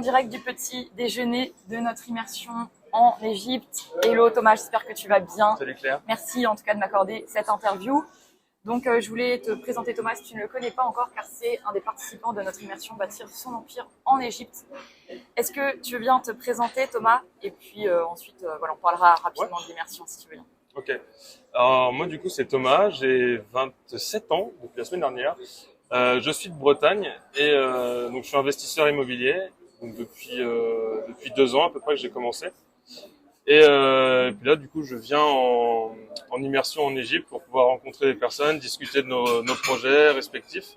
direct du petit déjeuner de notre immersion en Égypte. Hello Thomas, j'espère que tu vas bien. Salut Claire. Merci en tout cas de m'accorder cette interview. Donc je voulais te présenter Thomas si tu ne le connais pas encore, car c'est un des participants de notre immersion Bâtir son empire en Égypte. Est-ce que tu veux bien te présenter Thomas? Et puis ensuite voilà, on parlera rapidement de l'immersion si tu veux bien. Ok. Alors moi du coup c'est Thomas, j'ai 27 ans depuis la semaine dernière. Je suis de Bretagne et donc je suis investisseur immobilier donc depuis 2 ans à peu près que j'ai commencé. Et puis là du coup je viens en immersion en Égypte pour pouvoir rencontrer des personnes, discuter de nos projets respectifs,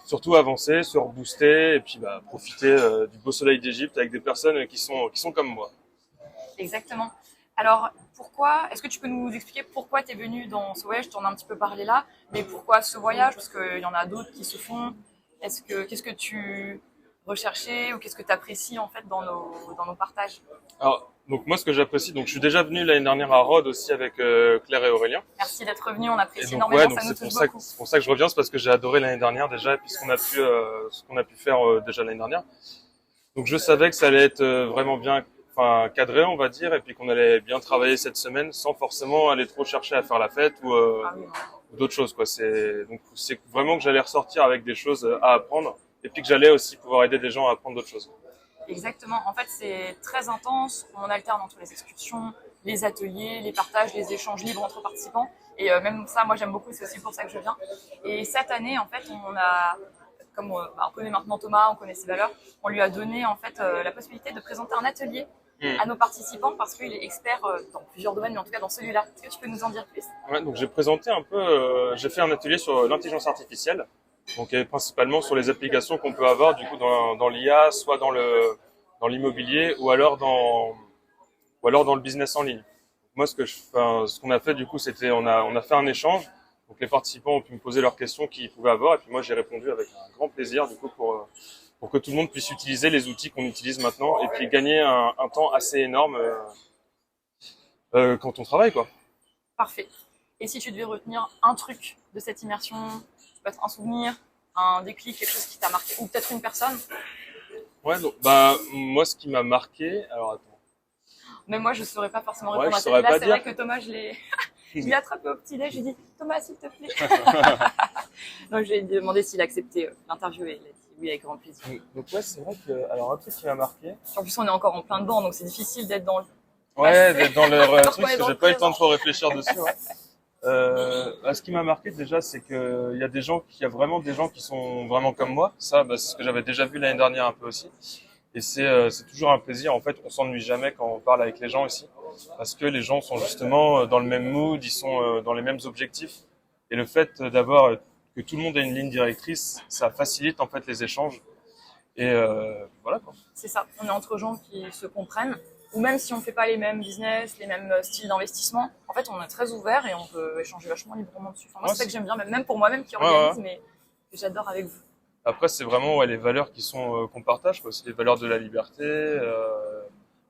surtout avancer, se rebooster et puis profiter du beau soleil d'Égypte avec des personnes qui sont comme moi. Exactement. Alors, est-ce que tu peux nous expliquer pourquoi tu es venu dans ce voyage? Je t'en ai un petit peu parlé là, mais pourquoi ce voyage? Parce qu'il y en a d'autres qui se font. Qu'est-ce que tu recherchais ou qu'est-ce que tu apprécies en fait dans nos partages? Alors, donc moi ce que j'apprécie, donc je suis déjà venu l'année dernière à Rhodes aussi avec Claire et Aurélien. Merci d'être venu, on apprécie Donc, énormément, donc ça nous c'est touche beaucoup. c'est pour ça que je reviens, c'est parce que j'ai adoré l'année dernière déjà et puis ce qu'on a pu faire déjà l'année dernière. Donc je savais que ça allait être vraiment bien cadré, on va dire, et puis qu'on allait bien travailler cette semaine sans forcément aller trop chercher à faire la fête ou d'autres choses, quoi. Donc c'est vraiment que j'allais ressortir avec des choses à apprendre et puis que j'allais aussi pouvoir aider des gens à apprendre d'autres choses. Exactement. En fait, c'est très intense. On alterne entre les excursions, les ateliers, les partages, les échanges libres entre participants. Et même ça, moi, j'aime beaucoup. C'est aussi pour ça que je viens. Et cette année, en fait, comme on connaît maintenant Thomas, on connaît ses valeurs, on lui a donné en fait la possibilité de présenter un atelier à nos participants parce qu'il est expert dans plusieurs domaines, mais en tout cas dans celui-là. Est-ce que tu peux nous en dire plus? Ouais, donc j'ai présenté un peu, j'ai fait un atelier sur l'intelligence artificielle, donc principalement sur les applications qu'on peut avoir du coup dans l'IA, soit dans l'immobilier ou alors dans le business en ligne. Moi, ce qu'on a fait du coup, c'était on a fait un échange. Donc les participants ont pu me poser leurs questions qu'ils pouvaient avoir et puis moi j'ai répondu avec un grand plaisir du coup pour que tout le monde puisse utiliser les outils qu'on utilise maintenant et puis gagner un temps assez énorme quand on travaille, quoi. Parfait. Et si tu devais retenir un truc de cette immersion, ça peut être un souvenir, un déclic, quelque chose qui t'a marqué, ou peut-être une personne? Ouais, donc moi ce qui m'a marqué, alors attends. Même moi je saurais pas forcément Ouais, répondre je à saurais celle-là. pas C'est dire. vrai que Thomas, je l'ai attrapé au petit-déj, je lui ai dit Thomas, s'il te plaît. Donc je lui ai demandé s'il acceptait l'interview et il a dit oui avec grand plaisir. Donc ouais, c'est vrai que alors un truc qui m'a marqué. En plus on est encore en plein dedans, donc c'est difficile d'être dans le Ouais, d'être dans le truc, parce que dans j'ai le pas eu le temps présent. de trop réfléchir dessus. Ouais. Ce qui m'a marqué déjà, c'est que il y a vraiment des gens qui sont vraiment comme moi. Ça, c'est ce que j'avais déjà vu l'année dernière un peu aussi. Et c'est toujours un plaisir. En fait, on s'ennuie jamais quand on parle avec les gens ici, parce que les gens sont justement dans le même mood, ils sont dans les mêmes objectifs. Et le fait d'avoir que tout le monde ait une ligne directrice, ça facilite en fait les échanges. Et voilà quoi. C'est ça, on est entre gens qui se comprennent, ou même si on fait pas les mêmes business, les mêmes styles d'investissement, en fait on est très ouvert et on peut échanger vachement librement dessus. Enfin, moi Ouais, c'est ça que j'aime bien, même pour moi-même qui Ouais, organise, ouais. mais que j'adore avec vous. Après, c'est vraiment les valeurs qui sont qu'on partage, quoi. C'est les valeurs de la liberté, de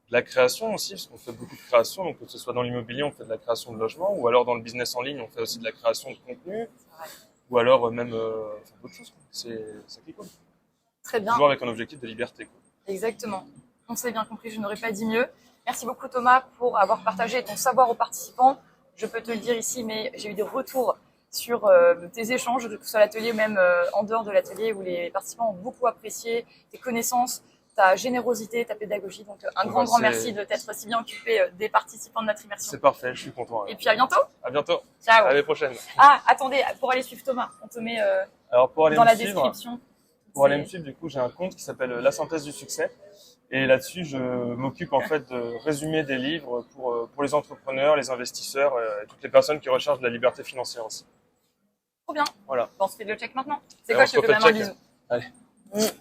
la création aussi, parce qu'on fait beaucoup de création. Donc que ce soit dans l'immobilier, on fait de la création de logements, ou alors dans le business en ligne, on fait aussi de la création de contenu, ou alors même d'autres choses, quoi. C'est ça qui est cool. Très bien, Toujours avec un objectif de liberté, quoi. exactement. On s'est bien compris, je n'aurais pas dit mieux. Merci beaucoup Thomas pour avoir partagé ton savoir aux participants. Je peux te le dire ici, mais j'ai eu des retours sur tes échanges, que ce soit à l'atelier ou même en dehors de l'atelier, où les participants ont beaucoup apprécié tes connaissances, ta générosité, ta pédagogie. Donc un grand merci de t'être si bien occupé des participants de notre immersion. C'est parfait, je suis content. Et puis à bientôt. À bientôt. Ciao. À la prochaine. Ah, attendez, pour aller suivre Thomas, on te met Alors pour aller dans me la suivre, description. Pour aller me suivre, du coup, j'ai un compte qui s'appelle La synthèse du succès. Et là-dessus, je m'occupe en fait de résumer des livres pour les entrepreneurs, les investisseurs et toutes les personnes qui recherchent de la liberté financière aussi. Trop bien. Voilà. Bon, on se fait le check maintenant. C'est Et quoi, on je se te fais refait même un le check. bisou. Allez.